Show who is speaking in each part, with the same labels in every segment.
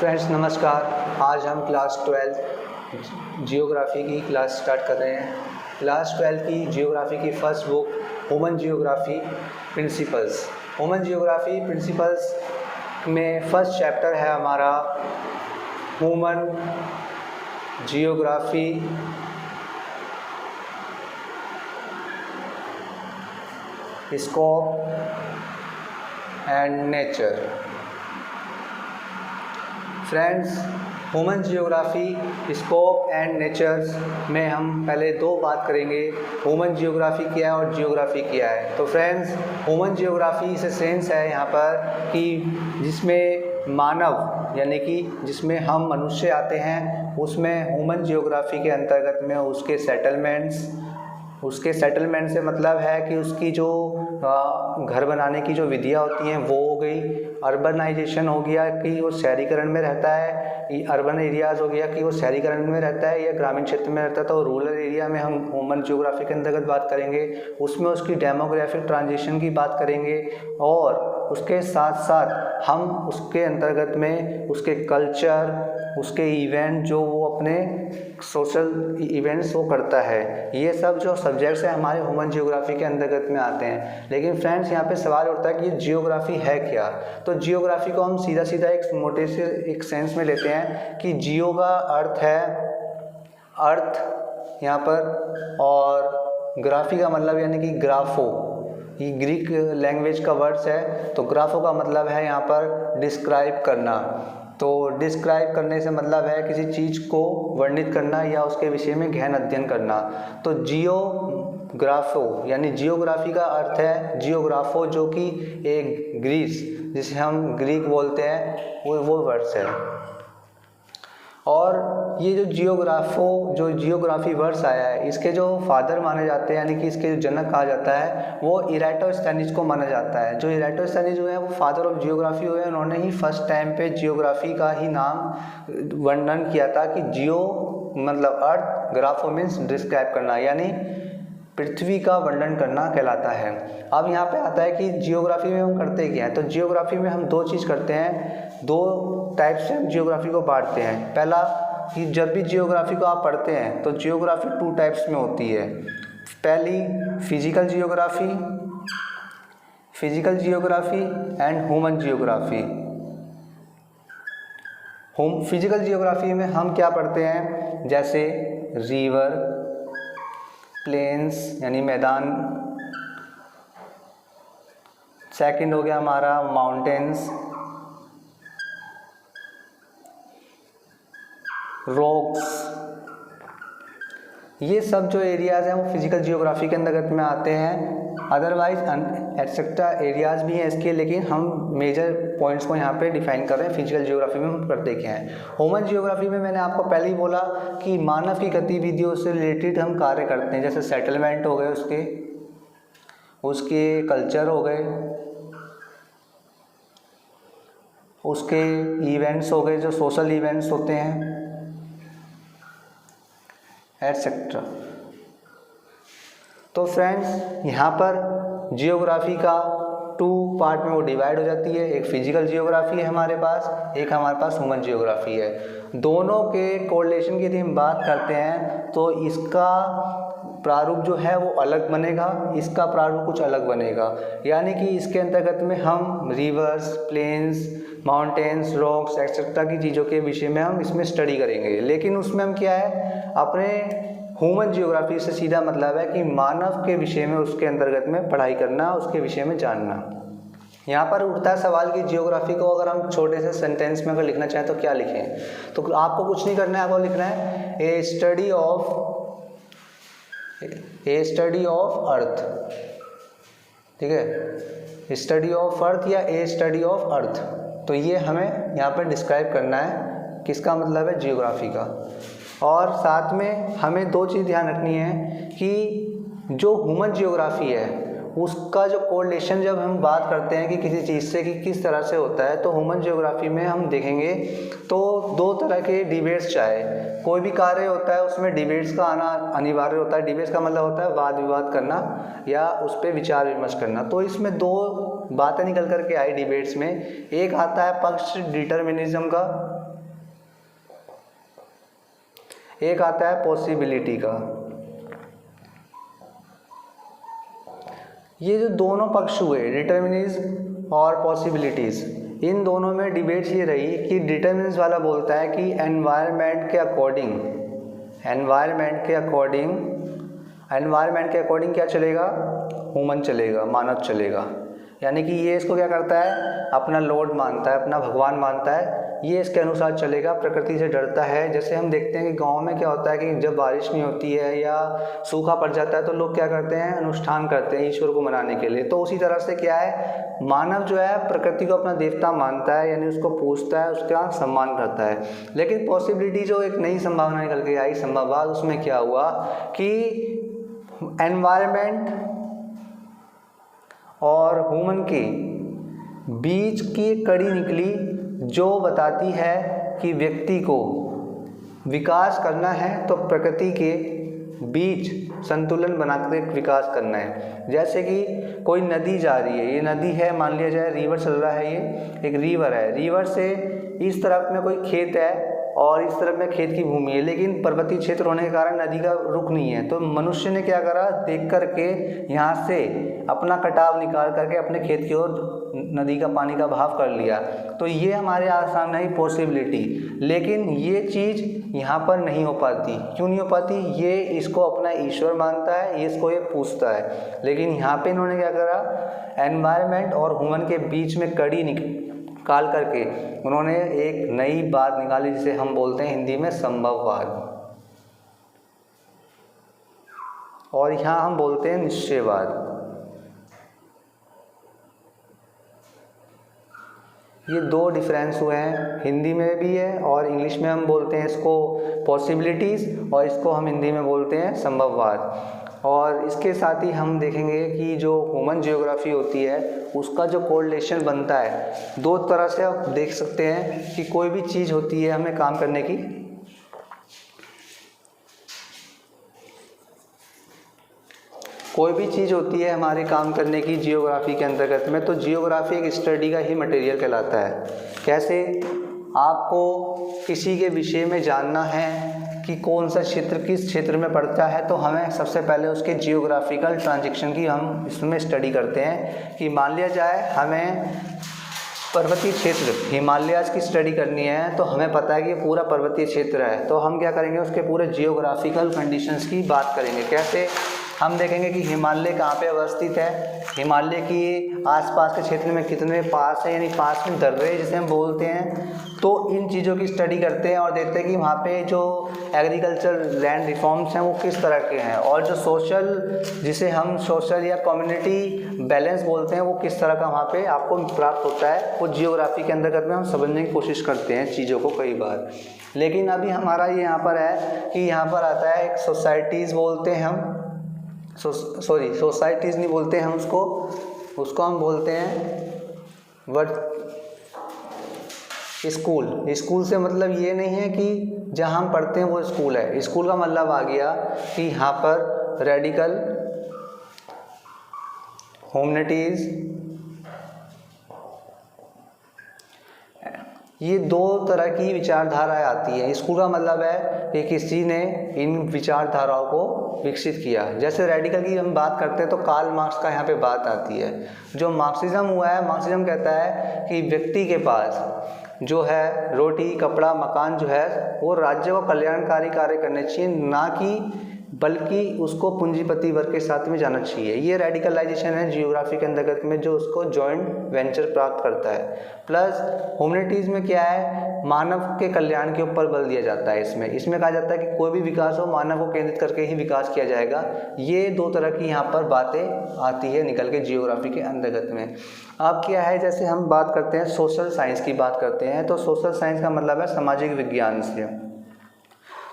Speaker 1: Friends नमस्कार। आज हम क्लास 12 जियोग्राफी की क्लास स्टार्ट कर रहे हैं। क्लास 12 की जियोग्राफी की first book human geography principles. Human geography principles में फर्स्ट चैप्टर है हमारा human geography scope and nature. Friends, human geography scope and natures में हम पहले दो बात करेंगे, ह्यूमन जियोग्राफी क्या है और जियोग्राफी क्या है। तो फ्रेंड्स, ह्यूमन जियोग्राफी से सेंस है यहाँ पर कि जिसमें मानव यानी कि जिसमें हम मनुष्य आते हैं, उसमें ह्यूमन जियोग्राफी के अंतर्गत में उसके सेटलमेंट से मतलब है कि उसकी जो घर बनाने की जो विधियाँ होती हैं वो हो गई। अर्बनाइजेशन हो गया कि वो शहरीकरण में रहता है, अर्बन एरियाज़ हो गया कि वो शहरीकरण में रहता है या ग्रामीण क्षेत्र में रहता है। तो रूरल एरिया में हम ह्यूमन जियोग्राफी के अंतर्गत बात करेंगे, उसमें उसकी डेमोग्राफिक ट्रांजिशन की बात करेंगे और उसके साथ साथ हम उसके अंतर्गत में उसके कल्चर, उसके इवेंट जो वो अपने सोशल इवेंट्स वो करता है, ये सब जो सब्जेक्ट्स हैं हमारे ह्यूमन जियोग्राफी के अंतर्गत में आते हैं। लेकिन फ्रेंड्स, यहाँ पे सवाल उठता है कि ये जियोग्राफी है क्या। तो जियोग्राफी को हम सीधा सीधा एक मोटे से एक सेंस में लेते हैं कि जियो का अर्थ है अर्थ यहाँ पर, और ग्राफी का मतलब यानी कि ग्राफो, ये ग्रीक लैंग्वेज का वर्ड्स है। तो ग्राफो का मतलब है यहाँ पर डिस्क्राइब करना। तो डिस्क्राइब करने से मतलब है किसी चीज़ को वर्णित करना या उसके विषय में गहन अध्ययन करना। तो जियोग्राफो यानी जियोग्राफी का अर्थ है जियोग्राफो, जो कि एक ग्रीस जिसे हम ग्रीक बोलते हैं वो वर्ड्स है। और ये जो जियोग्राफी वर्ड्स आया है, इसके जो फादर माने जाते हैं यानी कि इसके जो जनक कहा जाता है वो इराटोस्थेनीज को माना जाता है। जो इराटोस्थेनीज हुए हैं वो फादर ऑफ जियोग्राफी हुए हैं। उन्होंने ही फर्स्ट टाइम पे जियोग्राफी का ही नाम वर्णन किया था कि जियो मतलब अर्थ, ग्राफो मीन्स डिस्क्राइब करना यानी पृथ्वी का वर्णन करना कहलाता है। अब यहाँ पे आता है कि जियोग्राफी में हम करते क्या है। तो जियोग्राफी में हम दो चीज़ करते हैं, दो टाइप से हम जियोग्राफी को बांटते हैं। पहला कि जब भी जियोग्राफी को आप पढ़ते हैं तो जियोग्राफी टू टाइप्स में होती है। पहली physical geography and human geography. Physical geography में हम क्या पढ़ते हैं, जैसे रिवर, प्लेन्स यानी मैदान। सेकंड हो गया हमारा माउंटेन्स, रॉक्स। ये सब जो एरियाज़ हैं वो फिजिकल जियोग्राफी के अंतर्गत में आते हैं। अदरवाइज एक्सेट्रा एरियाज़ भी हैं इसके, लेकिन हम मेजर पॉइंट्स को यहाँ पे डिफाइन कर रहे हैं। फिजिकल जियोग्राफी में हम करते क्या हैं। ह्यूमन जियोग्राफी में मैंने आपको पहले ही बोला कि मानव की गतिविधियों से रिलेटेड हम कार्य करते हैं, जैसे सेटलमेंट हो गए, उसके कल्चर हो गए, उसके इवेंट्स हो गए जो सोशल इवेंट्स होते हैं, एटसेट्रा। तो फ्रेंड्स, यहाँ पर जियोग्राफी का टू पार्ट में वो डिवाइड हो जाती है। एक फिजिकल जियोग्राफी है हमारे पास, एक हमारे पास ह्यूमन जियोग्राफी है। दोनों के कोरिलेशन की यदि हम बात करते हैं तो इसका प्रारूप जो है वो अलग बनेगा, इसका प्रारूप कुछ अलग बनेगा। यानी कि इसके अंतर्गत में हम rivers, plains, mountains, rocks etcetera की चीज़ों के विषय में हम इसमें स्टडी करेंगे। लेकिन उसमें हम क्या है, अपने ह्यूमन जियोग्राफी से सीधा मतलब है कि मानव के विषय में उसके अंतर्गत में पढ़ाई करना, उसके विषय में जानना। यहाँ पर उठता है सवाल कि जियोग्राफी को अगर हम छोटे से सेंटेंस में अगर लिखना चाहें तो क्या लिखें। तो आपको कुछ नहीं करना है, आपको लिखना है ए स्टडी ऑफ अर्थ। ठीक है, स्टडी ऑफ अर्थ या ए स्टडी ऑफ अर्थ। तो ये हमें यहाँ पर डिस्क्राइब करना है, किसका मतलब है, जियोग्राफी का। और साथ में हमें दो चीज़ ध्यान रखनी है कि जो ह्यूमन जियोग्राफी है उसका जो कोरिलेशन जब हम बात करते हैं कि किसी चीज़ से कि किस तरह से होता है, तो ह्यूमन जियोग्राफी में हम देखेंगे तो दो तरह के डिबेट्स, चाहे कोई भी कार्य होता है उसमें डिबेट्स का आना अनिवार्य होता है। डिबेट्स का मतलब होता है वाद विवाद करना या उस पर विचार विमर्श करना। तो इसमें दो बातें निकल कर के आई डिबेट्स में। एक आता है पक्ष डिटर्मिनिज्म का, एक आता है पॉसिबिलिटी का। ये जो दोनों पक्ष हुए, डिटर्मिनिज्म और पॉसिबिलिटीज़, इन दोनों में डिबेट्स ये रही कि डिटर्मिनिज्म वाला बोलता है कि एनवायरनमेंट के अकॉर्डिंग क्या चलेगा, ह्यूमन चलेगा, मानव चलेगा। यानी कि ये इसको क्या करता है, अपना लॉर्ड मानता है, अपना भगवान मानता है, ये इसके अनुसार चलेगा, प्रकृति से डरता है। जैसे हम देखते हैं कि गांव में क्या होता है कि जब बारिश नहीं होती है या सूखा पड़ जाता है तो लोग क्या करते हैं, अनुष्ठान करते हैं ईश्वर को मनाने के लिए। तो उसी तरह से क्या है, मानव जो है प्रकृति को अपना देवता मानता है, यानी उसको पूजता है, उसका सम्मान करता है। लेकिन पॉसिबिलिटी जो एक नई संभावना निकल के आई, संभववाद, उसमें क्या हुआ कि एनवायरनमेंट और ह्यूमन के बीच की एक कड़ी निकली जो बताती है कि व्यक्ति को विकास करना है तो प्रकृति के बीच संतुलन बनाकर एक विकास करना है। जैसे कि कोई नदी जा रही है, ये नदी है, मान लिया जाए रिवर चल रहा है, ये एक रिवर है, रिवर से इस तरफ में कोई खेत है और इस तरफ में खेत की भूमि है, लेकिन पर्वतीय क्षेत्र होने के कारण नदी का रुख नहीं है। तो मनुष्य ने क्या करा, देख करके यहाँ से अपना कटाव निकाल करके अपने खेत की ओर नदी का पानी का बहाव कर लिया। तो ये हमारे सामने ही पॉसिबिलिटी, लेकिन ये चीज़ यहाँ पर नहीं हो पाती। क्यों नहीं हो पाती, ये इसको अपना ईश्वर मानता है, ये इसको ये पूछता है। लेकिन यहाँ पे इन्होंने क्या करा, एनवायरनमेंट और ह्यूमन के बीच में कड़ी निकाल करके उन्होंने एक नई बात निकाली जिसे हम बोलते हैं हिंदी में संभववाद, और यहाँ हम बोलते हैं निश्चयवाद। ये दो डिफरेंस हुए हैं, हिंदी में भी है और इंग्लिश में हम बोलते हैं इसको पॉसिबिलिटीज़ और इसको हम हिंदी में बोलते हैं संभववाद। और इसके साथ ही हम देखेंगे कि जो ह्यूमन जियोग्राफी होती है उसका जो कोरिलेशन बनता है, दो तरह से आप देख सकते हैं कि कोई भी चीज़ होती है हमें काम करने की, कोई भी चीज़ होती है हमारे काम करने की जियोग्राफी के अंतर्गत में, तो जियोग्राफी एक स्टडी का ही मटेरियल कहलाता है। कैसे, आपको किसी के विषय में जानना है कि कौन सा क्षेत्र किस क्षेत्र में पड़ता है, तो हमें सबसे पहले उसके जियोग्राफिकल ट्रांजेक्शन की हम इसमें स्टडी करते हैं। कि मान लिया जाए हमें पर्वतीय क्षेत्र हिमालयाज की स्टडी करनी है, तो हमें पता है कि ये पूरा पर्वतीय क्षेत्र है, तो हम क्या करेंगे, उसके पूरे जियोग्राफिकल कंडीशंस की बात करेंगे। कैसे, हम देखेंगे कि हिमालय कहाँ पे अवस्थित है, हिमालय की आसपास के क्षेत्र में कितने पास है, यानी पास में दर्रे जिसे हम बोलते हैं। तो इन चीज़ों की स्टडी करते हैं और देखते हैं कि वहाँ पे जो एग्रीकल्चर लैंड रिफॉर्म्स हैं वो किस तरह के हैं, और जो सोशल, जिसे हम सोशल या कम्युनिटी बैलेंस बोलते हैं, वो किस तरह का वहाँ पे आपको प्राप्त होता है, वो जियोग्राफी के अंतर्गत में हम समझने की कोशिश करते हैं चीज़ों को कई बार। लेकिन अभी हमारा ये यहाँ पर है कि यहाँ पर आता है एक सोसाइटीज़ बोलते हैं हम, सोसाइटीज़ नहीं बोलते हैं हम उसको हम बोलते हैं स्कूल। स्कूल से मतलब ये नहीं है कि जहाँ हम पढ़ते हैं वो स्कूल है, स्कूल का मतलब आ गया कि यहाँ पर रेडिकल ह्यूमैनिटीज़, ये दो तरह की विचारधाराएं आती है। स्कूल का मतलब है कि किसी ने इन विचारधाराओं को विकसित किया। जैसे रेडिकल की हम बात करते हैं तो कार्ल मार्क्स का यहाँ पे बात आती है। जो मार्क्सिज्म हुआ है, मार्क्सिज्म कहता है कि व्यक्ति के पास जो है रोटी, कपड़ा, मकान जो है वो राज्य को कल्याणकारी कार्य करने चाहिए, ना कि बल्कि उसको पूंजीपति वर्ग के साथ में जाना चाहिए। ये रेडिकलाइजेशन है जियोग्राफी के अंतर्गत में, जो उसको जॉइंट वेंचर प्राप्त करता है। प्लस ह्यूमैनिटीज़ में क्या है, मानव के कल्याण के ऊपर बल दिया जाता है। इसमें कहा जाता है कि कोई भी विकास हो मानव को केंद्रित करके ही विकास किया जाएगा। ये दो तरह की यहाँ पर बातें आती है निकल के जियोग्राफी के अंतर्गत में। अब क्या है, जैसे हम बात करते हैं सोशल साइंस की बात करते हैं, तो सोशल साइंस का मतलब है सामाजिक विज्ञान से।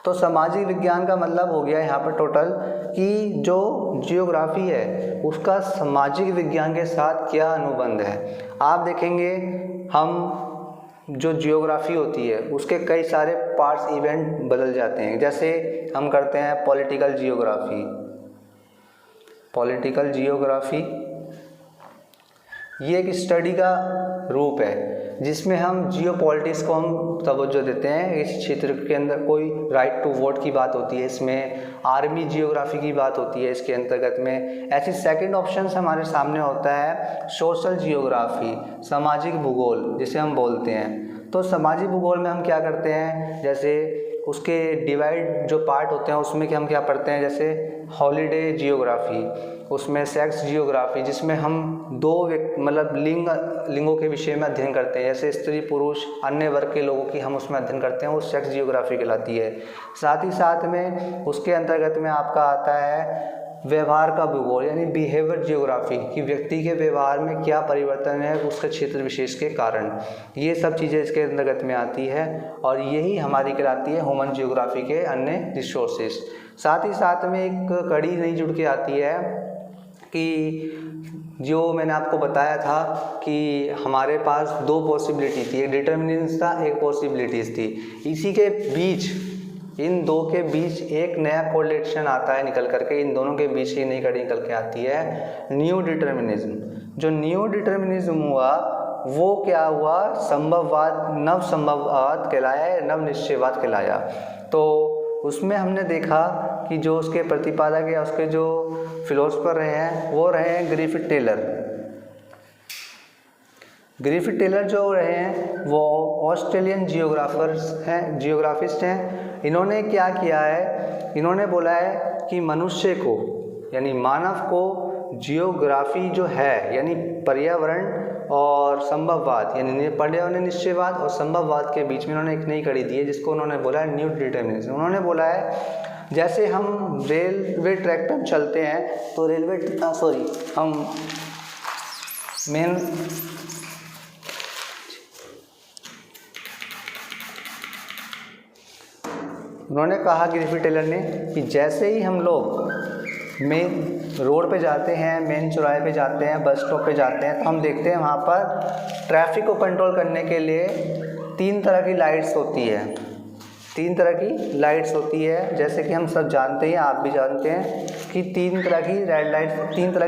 Speaker 1: तो सामाजिक विज्ञान का मतलब हो गया यहाँ पर टोटल कि जो जियोग्राफी है उसका सामाजिक विज्ञान के साथ क्या अनुबंध है। आप देखेंगे हम जो जियोग्राफी होती है उसके कई सारे पार्ट्स, इवेंट बदल जाते हैं। जैसे हम करते हैं पॉलिटिकल जियोग्राफी, ये एक स्टडी का रूप है जिसमें हम जियो पॉलिटिक्स को हम तवज्जो देते हैं। इस क्षेत्र के अंदर कोई राइट टू वोट की बात होती है, इसमें आर्मी जियोग्राफी की बात होती है इसके अंतर्गत में। ऐसी सेकंड ऑप्शन हमारे सामने होता है सोशल जियोग्राफी, सामाजिक भूगोल जिसे हम बोलते हैं। तो सामाजिक भूगोल में हम क्या करते हैं, जैसे उसके डिवाइड जो पार्ट होते हैं उसमें कि हम क्या पढ़ते हैं, जैसे हॉलीडे जियोग्राफी, उसमें सेक्स जियोग्राफी जिसमें हम दो मतलब लिंगों के विषय में अध्ययन करते हैं, जैसे स्त्री पुरुष अन्य वर्ग के लोगों की हम उसमें अध्ययन करते हैं, वो सेक्स जियोग्राफी कहलाती है। साथ ही साथ में उसके अंतर्गत में आपका आता है व्यवहार का भूगोल यानी बिहेवियर जियोग्राफी, कि व्यक्ति के व्यवहार में क्या परिवर्तन है उसके क्षेत्र विशेष के कारण। ये सब चीज़ें इसके अंतर्गत में आती है और यही हमारी कहलाती है ह्यूमन जियोग्राफी के अन्य रिसोर्सेज। साथ ही साथ में एक कड़ी नई जुड़ के आती है कि जो मैंने आपको बताया था कि हमारे पास दो पॉसिबिलिटी थी, एक डिटर्मिनेंट्स था, एक पॉसिबिलिटीज़ थी। इसी के बीच, इन दो के बीच एक नया कोरिलेशन आता है निकल करके, इन दोनों के बीच ही नई कड़ी निकल के आती है न्यू डिटर्मिनिज्म। जो न्यू डिटर्मिनिज्म हुआ वो क्या हुआ, संभववाद, नव संभववाद कहलाया, नव निश्चयवाद कहलाया। तो उसमें हमने देखा कि जो उसके प्रतिपादक या उसके जो फिलोसफर रहे हैं वो रहे हैं ग्रिफिथ टेलर। ग्रिफिथ टेलर जो रहे हैं वो ऑस्ट्रेलियन जियोग्राफिस्ट हैं। इन्होंने क्या किया है, इन्होंने बोला है कि मनुष्य को यानी मानव को जियोग्राफी जो है यानी पर्यावरण और संभववाद यानी पर्यावरण निश्चयवाद और संभववाद के बीच में उन्होंने एक नई कड़ी दी है जिसको उन्होंने बोला है न्यू डिटर्मिनिज्म। उन्होंने बोला है जैसे हम रेलवे ट्रैक पर चलते हैं तो हम मेन उन्होंने कहा ग्रिफिथ टेलर ने कि जैसे ही हम लोग मेन रोड पे जाते हैं, मेन चौराहे पे जाते हैं, बस स्टॉप पे जाते हैं, तो हम देखते हैं वहाँ पर ट्रैफिक को कंट्रोल करने के लिए तीन तरह की लाइट्स होती है। तीन तरह की लाइट्स होती है, जैसे कि हम सब जानते हैं, आप भी जानते हैं कि तीन तरह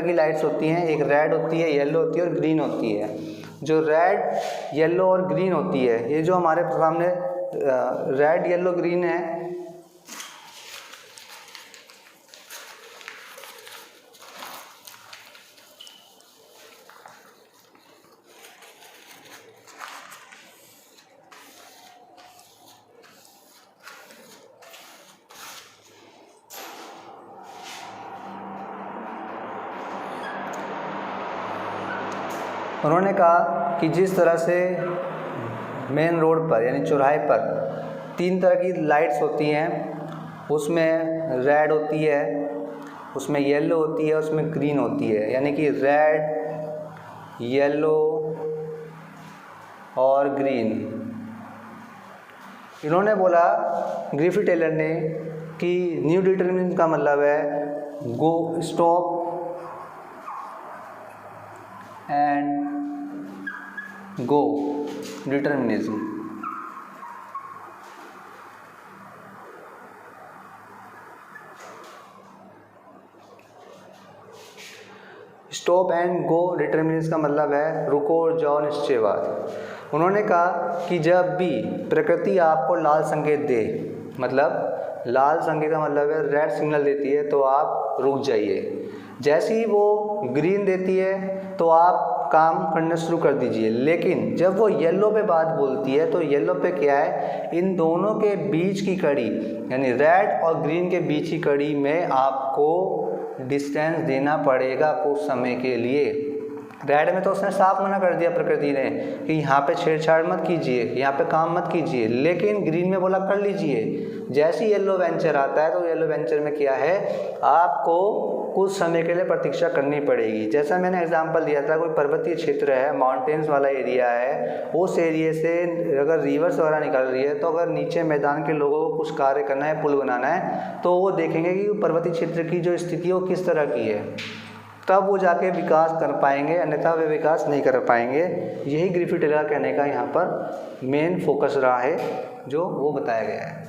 Speaker 1: की लाइट्स होती हैं। एक रेड होती है, येलो होती है और ग्रीन होती है। जो रेड, येलो और ग्रीन होती है, ये जो हमारे सामने रेड, येलो, ग्रीन है, उन्होंने कहा कि जिस तरह से मेन रोड पर यानी चौराहे पर तीन तरह की लाइट्स होती हैं, उसमें रेड होती है, उसमें येलो होती है, उसमें ग्रीन होती है, यानी कि रेड, येलो और ग्रीन। इन्होंने बोला ग्रिफिथ टेलर ने कि न्यू डिटर्मिनिज्म का मतलब है go, stop and go determinism. Stop and go determinism का मतलब है रुको और जाओ निश्चयवाद। उन्होंने कहा कि जब भी प्रकृति आपको लाल संकेत दे, मतलब लाल संकेत का मतलब है रेड सिग्नल देती है तो आप रुक जाइए, जैसे ही वो ग्रीन देती है तो आप काम करना शुरू कर दीजिए। लेकिन जब वो येलो पे बात बोलती है तो येलो पे क्या है, इन दोनों के बीच की कड़ी यानी रेड और ग्रीन के बीच की कड़ी में आपको डिस्टेंस देना पड़ेगा कुछ समय के लिए। रेड में तो उसने साफ मना कर दिया प्रकृति ने कि यहाँ पे छेड़छाड़ मत कीजिए, यहाँ पे काम मत कीजिए, लेकिन ग्रीन में बोला कर लीजिए। जैसे ही येलो वेंचर आता है तो येलो वेंचर में क्या है, आपको कुछ समय के लिए प्रतीक्षा करनी पड़ेगी। जैसा मैंने एग्जांपल दिया था, कोई पर्वतीय क्षेत्र है, माउंटेन्स वाला एरिया है, उस एरिया से अगर रिवर्स वगैरह निकल रही है तो अगर नीचे मैदान के लोगों को कुछ कार्य करना है, पुल बनाना है, तो वो देखेंगे कि पर्वतीय क्षेत्र की जो स्थिति है वो किस तरह की है, तब वो जाके विकास कर पाएंगे, अन्यथा वे विकास नहीं कर पाएंगे। यही ग्रिफिथ टेलर कहने का यहाँ पर मेन फोकस रहा है जो वो बताया गया है।